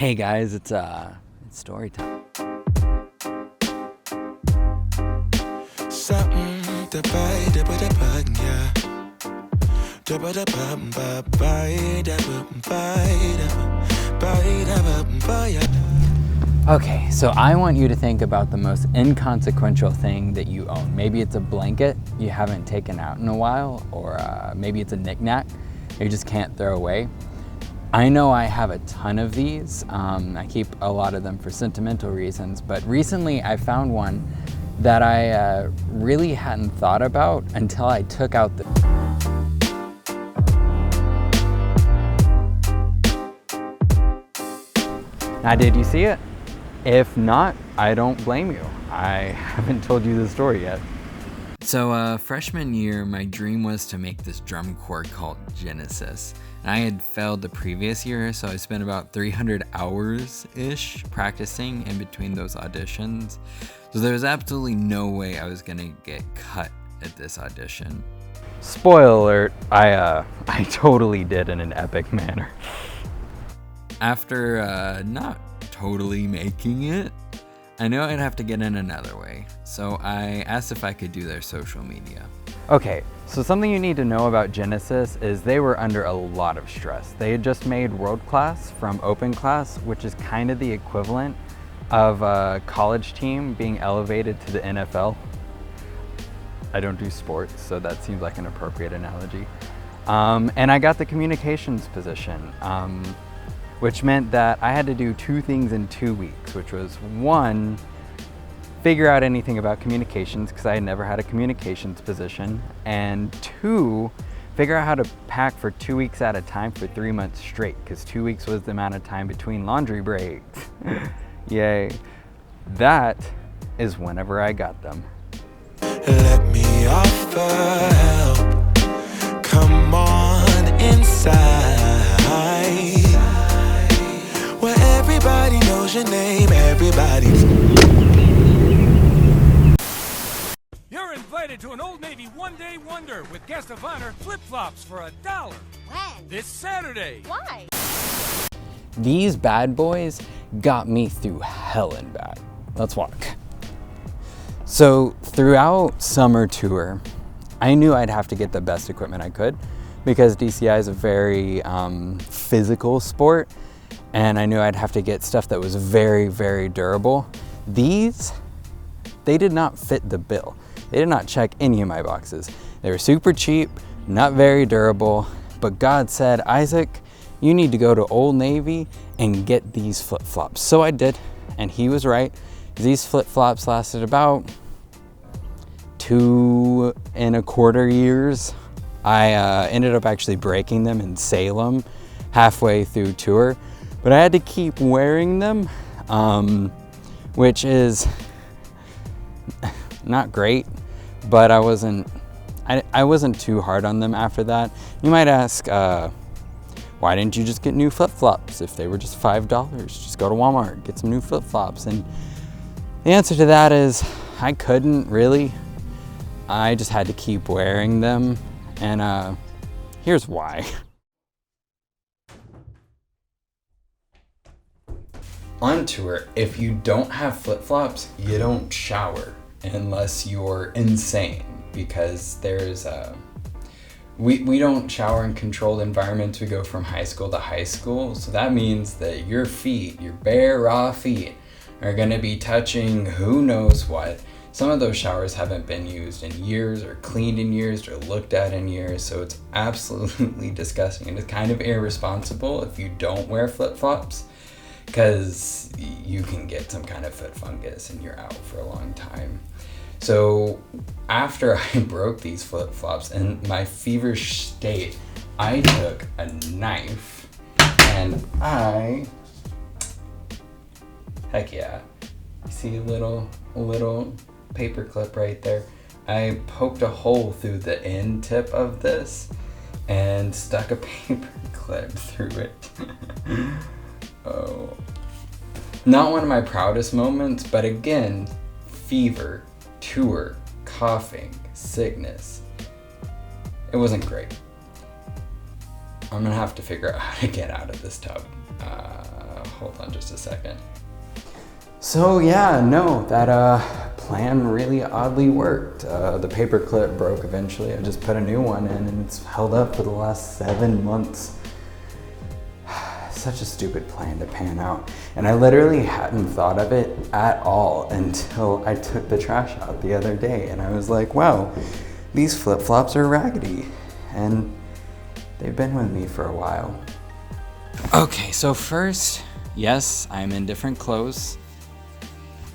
Hey guys, it's story time. Okay, so I want you to think about the most inconsequential thing that you own. Maybe it's a blanket you haven't taken out in a while, or maybe it's a knickknack you just can't throw away. I know I have a ton of these. I keep a lot of them for sentimental reasons, but recently I found one that I really hadn't thought about until I took out the... Now, did you see it? If not, I don't blame you. I haven't told you the story yet. So freshman year, my dream was to make this drum corps called Genesis. And I had failed the previous year, so I spent about 300 hours-ish practicing in between those auditions. So there was absolutely no way I was gonna get cut at this audition. Spoiler alert, I totally did in an epic manner. After not totally making it, I knew I'd have to get in another way, so I asked if I could do their social media. Okay, so something you need to know about Genesis is they were under a lot of stress. They had just made World Class from Open Class, which is kind of the equivalent of a college team being elevated to the NFL. I don't do sports, so that seems like an appropriate analogy. And I got the communications position, which meant that I had to do two things in 2 weeks, which was one, figure out anything about communications because I had never had a communications position, and two, figure out how to pack for 2 weeks at a time for 3 months straight because 2 weeks was the amount of time between laundry breaks. Yay. That is whenever I got them. Let me offer help. Come on inside. Where everybody knows your name, everybody. You're invited to an Old Navy one-day wonder with guest of honor flip-flops for $1. When? This Saturday. Why? These bad boys got me through hell and back. Let's walk. So throughout summer tour, I knew I'd have to get the best equipment I could because DCI is a very physical sport, and I knew I'd have to get stuff that was very, very durable. These, they did not fit the bill. They did not check any of my boxes. They were super cheap, not very durable, but God said, Isaac, you need to go to Old Navy and get these flip-flops. So I did, and he was right. These flip-flops lasted about 2.25 years. I ended up actually breaking them in Salem halfway through tour, but I had to keep wearing them, which is not great, but I wasn't too hard on them after that. You might ask, why didn't you just get new flip-flops if they were just $5? Just go to Walmart, get some new flip-flops. And the answer to that is I couldn't really. I just had to keep wearing them, and here's why. On tour, if you don't have flip-flops, you don't shower unless you're insane, because there's we don't shower in controlled environments. We go from high school to high school, so that means that your feet, your bare raw feet, are gonna be touching who knows what. Some of those showers haven't been used in years or cleaned in years or looked at in years, so it's absolutely disgusting, and it's kind of irresponsible if you don't wear flip-flops, because you can get some kind of foot fungus and you're out for a long time. So after I broke these flip-flops in my feverish state, I took a knife and heck yeah, you see a little paper clip right there. I poked a hole through the end tip of this and stuck a paper clip through it. Oh, not one of my proudest moments, but again, fever, tour, coughing, sickness. It wasn't great. I'm gonna have to figure out how to get out of this tub. Hold on just a second. So yeah, no, that plan really oddly worked. The paper clip broke eventually. I just put a new one in and it's held up for the last 7 months. Such a stupid plan to pan out. And I literally hadn't thought of it at all until I took the trash out the other day. And I was like, wow, these flip-flops are raggedy. And they've been with me for a while. Okay, so first, yes, I'm in different clothes.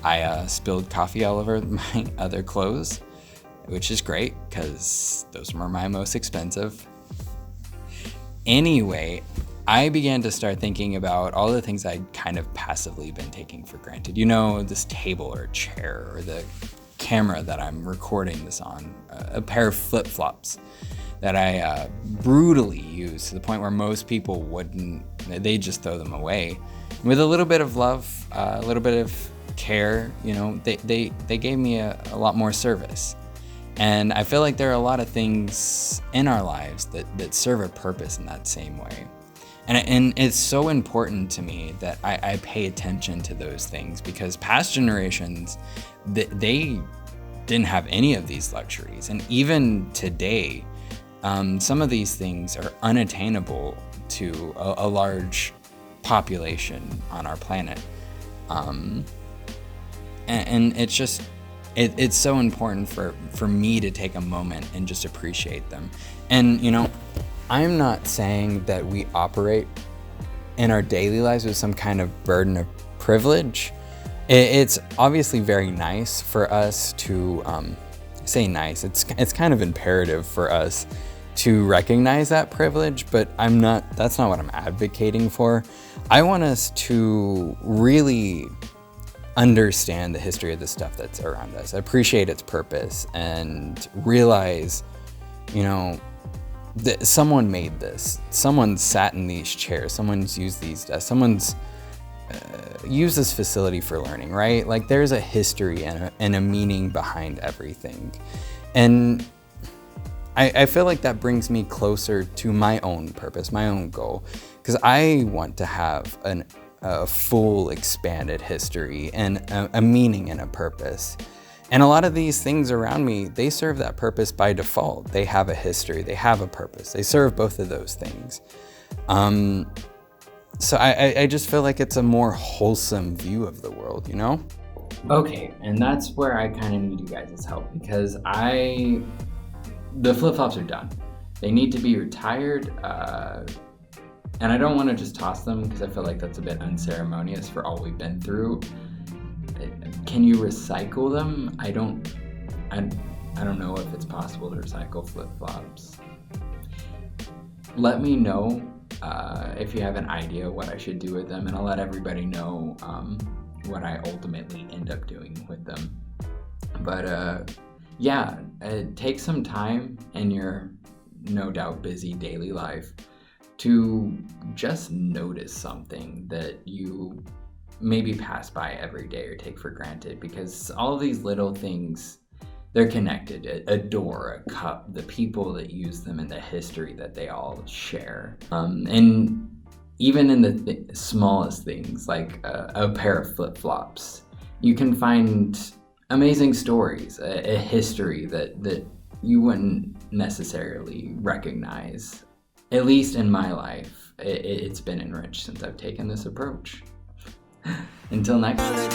I spilled coffee all over my other clothes, which is great because those were my most expensive. Anyway, I began to start thinking about all the things I'd kind of passively been taking for granted. You know, this table or chair or the camera that I'm recording this on, a pair of flip-flops that I brutally use to the point where most people wouldn't, they just throw them away. With a little bit of love, a little bit of care, you know, they gave me a lot more service. And I feel like there are a lot of things in our lives that serve a purpose in that same way. And it's so important to me that I pay attention to those things because past generations, they didn't have any of these luxuries. And even today, some of these things are unattainable to a large population on our planet. And it's just, it's so important for me to take a moment and just appreciate them. And, you know, I'm not saying that we operate in our daily lives with some kind of burden of privilege. It's obviously very nice for us to, say nice, it's kind of imperative for us to recognize that privilege, but that's not what I'm advocating for. I want us to really understand the history of the stuff that's around us, appreciate its purpose, and realize, you know, that someone made this, someone sat in these chairs, someone's used these desks, someone's used this facility for learning, right? Like there's a history and a meaning behind everything. And I feel like that brings me closer to my own purpose, my own goal, because I want to have a full expanded history and a meaning and a purpose. And a lot of these things around me, they serve that purpose by default. They have a history, they have a purpose. They serve both of those things. So I just feel like it's a more wholesome view of the world, you know? Okay, and that's where I kind of need you guys' help because the flip-flops are done. They need to be retired, and I don't want to just toss them because I feel like that's a bit unceremonious for all we've been through. Can you recycle them? I don't know if it's possible to recycle flip-flops. Let me know if you have an idea what I should do with them, and I'll let everybody know what I ultimately end up doing with them. But yeah, take some time in your no doubt busy daily life to just notice something that you maybe pass by every day or take for granted, because all of these little things, they're connected. A door, a cup, the people that use them, and the history that they all share. And even in the smallest things, like a pair of flip-flops, you can find amazing stories, a history that you wouldn't necessarily recognize. At least in my life, it's been enriched since I've taken this approach. Until next time.